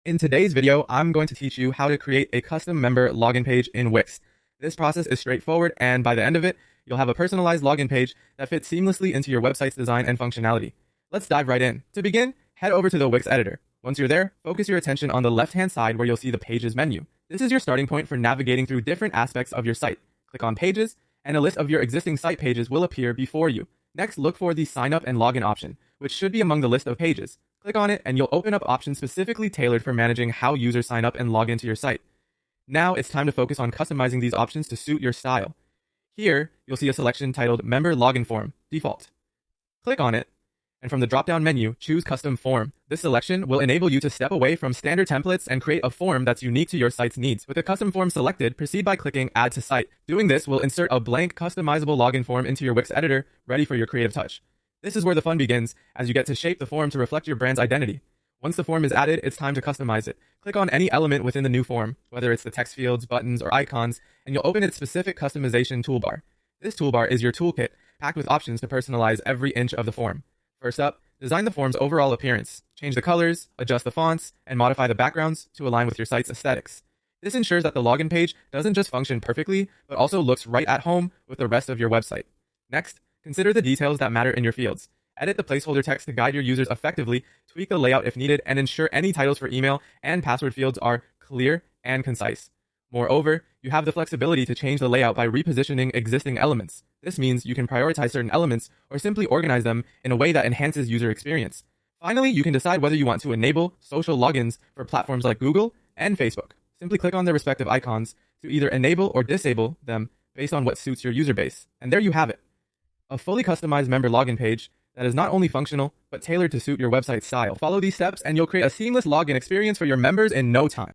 In today's video, I'm going to teach you how to create a custom member login page in Wix. This process is straightforward, and by the end of it, you'll have a personalized login page that fits seamlessly into your website's design and functionality. Let's dive right in. To begin, head over to the Wix editor. Once you're there, focus your attention on the left-hand side where you'll see the Pages menu. This is your starting point for navigating through different aspects of your site. Click on Pages, and a list of your existing site pages will appear before you. Next, look for the Sign Up and Login option, which should be among the list of pages. Click on it, and you'll open up options specifically tailored for managing how users sign up and log into your site. Now, it's time to focus on customizing these options to suit your style. Here, you'll see a selection titled Member Login Form, Default. Click on it, and from the drop-down menu, choose Custom Form. This selection will enable you to step away from standard templates and create a form that's unique to your site's needs. With the custom form selected, proceed by clicking Add to Site. Doing this will insert a blank, customizable login form into your Wix editor, ready for your creative touch. This is where the fun begins, as you get to shape the form to reflect your brand's identity. Once the form is added, it's time to customize it. Click on any element within the new form, whether it's the text fields, buttons, or icons, and you'll open its specific customization toolbar. This toolbar is your toolkit, packed with options to personalize every inch of the form. First up, design the form's overall appearance. Change the colors, adjust the fonts, and modify the backgrounds to align with your site's aesthetics. This ensures that the login page doesn't just function perfectly, but also looks right at home with the rest of your website. Next, consider the details that matter in your fields. Edit the placeholder text to guide your users effectively, tweak the layout if needed, and ensure any titles for email and password fields are clear and concise. Moreover, you have the flexibility to change the layout by repositioning existing elements. This means you can prioritize certain elements or simply organize them in a way that enhances user experience. Finally, you can decide whether you want to enable social logins for platforms like Google and Facebook. Simply click on their respective icons to either enable or disable them based on what suits your user base. And there you have it. A fully customized member login page that is not only functional, but tailored to suit your website style. Follow these steps and you'll create a seamless login experience for your members in no time.